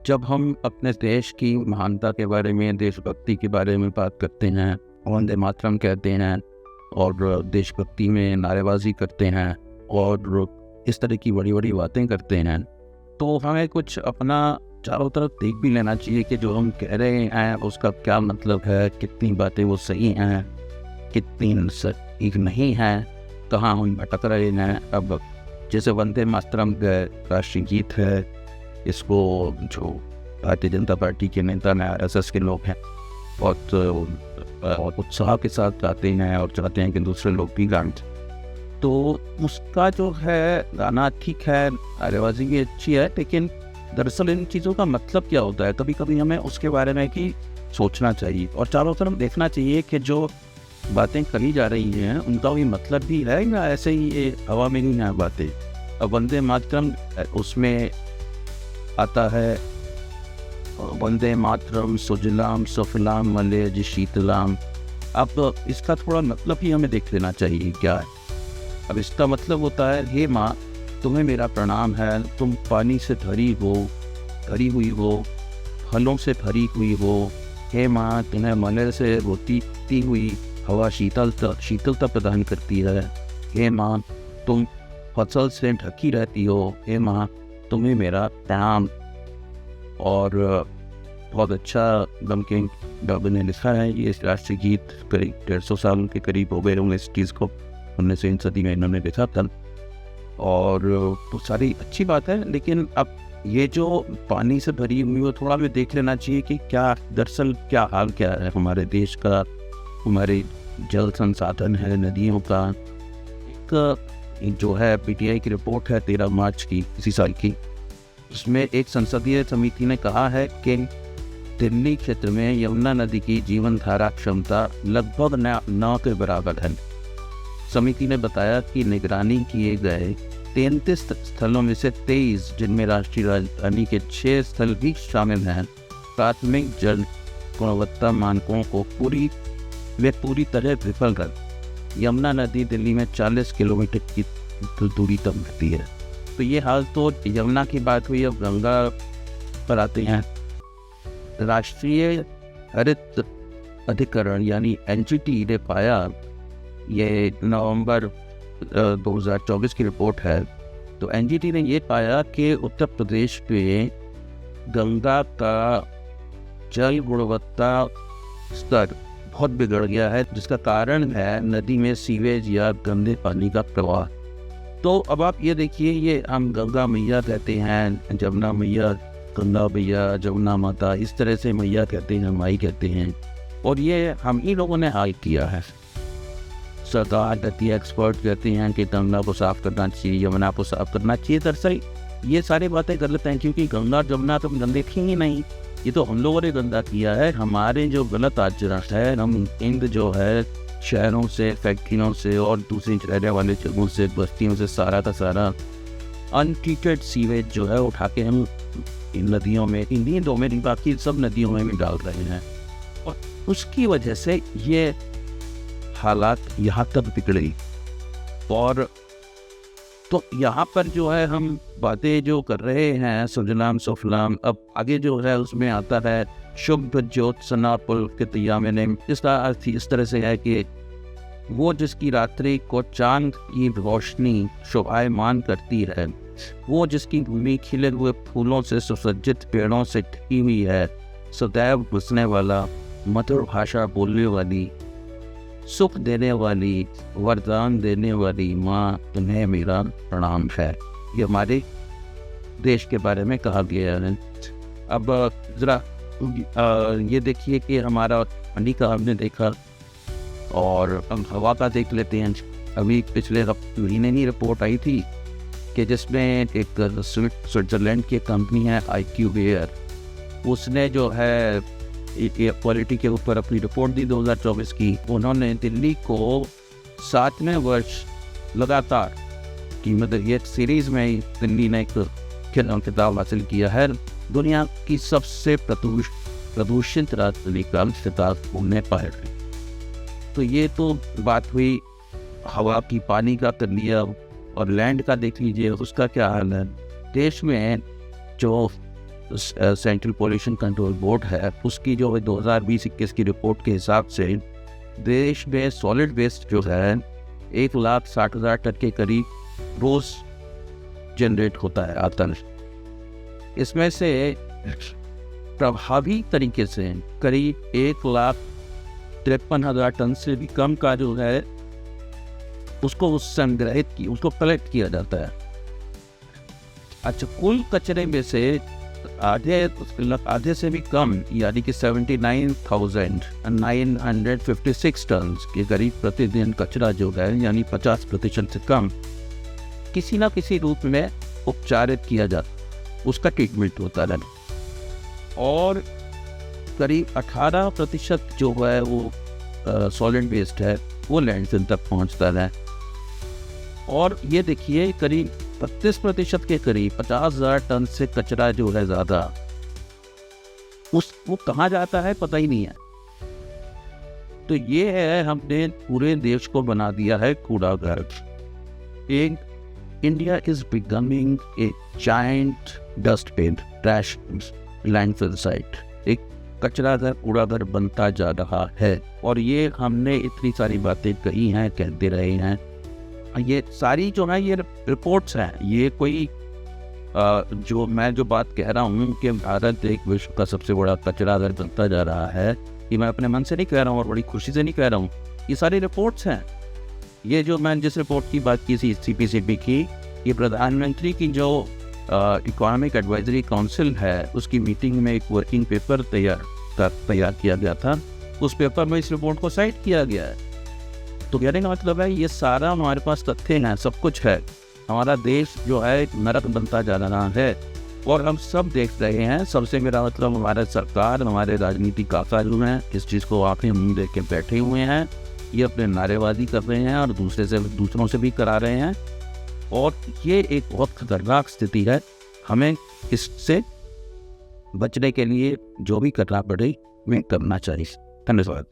जब हम अपने देश की महानता के बारे में, देशभक्ति के बारे में बात करते हैं, वंदे मातरम कहते हैं और देशभक्ति में नारेबाजी करते हैं और इस तरह की बड़ी बड़ी बातें करते हैं, तो हमें कुछ अपना चारों तरफ देख भी लेना चाहिए कि जो हम कह रहे हैं उसका क्या मतलब है, कितनी बातें वो सही हैं, कितनी सही नहीं हैं, कहाँ हम भटक रहे हैं। अब जैसे वंदे मातरम राष्ट्रीय गीत है, इसको जो भारतीय जनता पार्टी के नेता हैं, आरएसएस के लोग हैं, बहुत उत्साह के साथ गाते हैं और चाहते हैं कि दूसरे लोग भी गाएं। तो उसका जो है गाना ठीक है, नारेबाजी भी अच्छी है, लेकिन दरअसल इन चीज़ों का मतलब क्या होता है, कभी कभी हमें उसके बारे में भी सोचना चाहिए और चारों तरफ देखना चाहिए कि जो बातें कही जा रही हैं उनका भी मतलब भी है या ऐसे ही ये हवा में नहीं है बातें। अब वंदे मातरम उसमें आता है, वंदे मातरम सुजलाम सुफलाम मलयज शीतलाम। अब इसका थोड़ा मतलब ही हमें देख लेना चाहिए क्या है। अब इसका मतलब होता है, हे माँ तुम्हें मेरा प्रणाम है, तुम पानी से भरी हुई हो, फलों से भरी हुई हो। हे माँ तुम्हें मलय से होती हुई हवा शीतलता प्रदान करती है। हे माँ तुम फसल से ढकी रहती हो। हे माँ तुम्हें मेरा प्रणाम। और बहुत अच्छा बंकिम चंद्र ने लिखा है ये राष्ट्रीय गीत, करीब 150 साल के करीब हो गए होंगे इस चीज़ को, 19वीं सदी में इन्होंने लिखा था। और तो सारी अच्छी बात है, लेकिन अब ये जो पानी से भरी हुई वो थोड़ा भी देख लेना चाहिए कि क्या दरअसल क्या हाल क्या है हमारे देश का, हमारे जल संसाधन है, नदियों का। एक जो है पीटीआई की रिपोर्ट है 13 मार्च की इसी साल की, उसमें एक संसदीय समिति ने कहा है कि दिल्ली क्षेत्र में यमुना नदी की जीवन धारा क्षमता लगभग 9 के बराबर है। समिति ने बताया कि निगरानी किए गए 33 स्थलों में से 23, जिनमें राष्ट्रीय राजधानी के 6 स्थल भी शामिल हैं, प्राथमिक जल गुणवत्ता मानकों को पूरी तरह विफल कर। यमुना नदी दिल्ली में 40 किलोमीटर की दूरी तक बहती है। तो ये हाल तो यमुना की बात हुई। अब गंगा पर आते हैं। राष्ट्रीय हरित अधिकरण यानी एनजीटी ने पाया, ये नवंबर 2024 की रिपोर्ट है, तो एनजीटी ने ये पाया कि उत्तर प्रदेश में गंगा का जल गुणवत्ता स्तर बहुत बिगड़ गया है, जिसका कारण है नदी में सीवेज या गंदे पानी का प्रवाह। तो अब आप ये देखिए, ये हम गंगा मैया कहते हैं, जमुना मैया, गंगा मैया, जमुना माता, इस तरह से मैया कहते हैं, माई कहते हैं, और ये हम ही लोगों ने हाल किया है। सरकार कहती है, एक्सपर्ट कहते हैं कि गंगा को साफ करना चाहिए, यमुना को साफ करना चाहिए। दरअसल ये सारी बातें गलत हैं, क्योंकि गंगा जमुना तो गंदे थी ही नहीं, ये तो हम लोगों ने गंदा किया है। हमारे जो गलत आचरण है, हम इंद जो है शहरों से, फैक्ट्रियों से और दूसरी रहने वाले जगहों से, बस्तियों से सारा का सारा अनट्रीटेड सीवेज जो है उठा के हम इन नदियों में, इन्हीं दो में नहीं बाकी सब नदियों में भी डाल रहे हैं, और उसकी वजह से ये हालात यहाँ तक बिगड़ी। और तो यहाँ पर जो है हम बातें जो कर रहे हैं सुजलाम सुफलाम, अब आगे जो है उसमें आता है शुभ ज्योत्सना पुलकितयामिनीं। इसका अर्थ इस तरह से है कि वो जिसकी रात्रि को चांद की रोशनी शोभायमान करती है, वो जिसकी भूमि खिले हुए फूलों से सुसज्जित पेड़ों से ढकी हुई है, सदैव घुसने वाला, मधुर भाषा बोलने वाली, सुख देने वाली, वरदान देने वाली माँ, तुम्हें मेरा प्रणाम है। ये हमारे देश के बारे में कहा गया है। अब ज़रा ये देखिए कि हमारा पानी का हमने देखा, और हम हवा का देख लेते हैं। अभी पिछले महीने ही रिपोर्ट आई थी कि जिसमें एक स्विट्ज़रलैंड की कंपनी है IQAir, उसने जो है एयर क्वालिटी के ऊपर अपनी रिपोर्ट दी 2024 की। उन्होंने दिल्ली को 7वें वर्ष लगातार की, मतलब ये सीरीज़ में दिल्ली ने एक खिताब हासिल किया है, दुनिया की सबसे प्रदूषित राजधानी का खिताब उन्हें पाया। तो ये तो बात हुई हवा की, पानी का कर लिया, और लैंड का देख लीजिए उसका क्या हाल है। देश में जो सेंट्रल पोल्यूशन कंट्रोल बोर्ड है, उसकी जो 2020-21 की रिपोर्ट के हिसाब से देश में सॉलिड वेस्ट जो है 1,60,000 टन के करीब रोज जनरेट होता है, आता है। इसमें से प्रभावी तरीके से करीब 1,53,000 टन से भी कम का जो है उसको संग्रहित उसको कलेक्ट किया जाता है। अच्छा, कुल कचरे में से आधे से भी कम यानी कि 79,956 टन के करीब प्रतिदिन कचरा जो है यानी 50% से कम किसी ना किसी रूप में उपचारित किया जाता, उसका ट्रीटमेंट होता है। और करीब 18% जो है वो सॉलिड वेस्ट है वो लैंडफिल तक पहुंचता है। और ये देखिए करीब 32% के करीब 50,000 टन से कचरा जो है ज़्यादा वो कहाँ जाता है पता ही नहीं है। तो ये है, हमने पूरे देश को बना दिया है कूड़ाघर। एक India is becoming a giant dustbin trash landfill site, एक कचरा घर कूड़ाघर बनता जा रहा है। और ये हमने इतनी सारी बातें कही हैं, कहते रहे हैं, ये सारी जो है ये रिपोर्ट्स हैं। ये कोई जो मैं जो बात कह रहा हूँ कि भारत एक विश्व का सबसे बड़ा कचरा घर बनता जा रहा है, ये मैं अपने मन से नहीं कह रहा हूँ और बड़ी खुशी से नहीं कह रहा हूँ, ये सारी रिपोर्ट्स हैं। ये जो मैं जिस रिपोर्ट की बात की CPCB की, ये प्रधानमंत्री की जो इकोनॉमिक एडवाइजरी काउंसिल है उसकी मीटिंग में एक वर्किंग पेपर तैयार किया गया था। उस पेपर में इस रिपोर्ट को साइट किया गया है। तो कहने का मतलब है ये सारा हमारे पास तथ्य हैं, सब कुछ है। हमारा देश जो है एक नरक बनता जा रहा है और हम सब देख रहे हैं। सबसे मेरा मतलब हमारे सरकार, हमारे राजनीतिक काका जो हैं इस चीज़ को आंखें मुंह देख के बैठे हुए हैं। ये अपने नारेबाजी कर रहे हैं और दूसरों से भी करा रहे हैं। और ये एक बहुत खतरनाक स्थिति है। हमें इससे बचने के लिए जो भी करना पड़े, हमें करना चाहिए। धन्यवाद।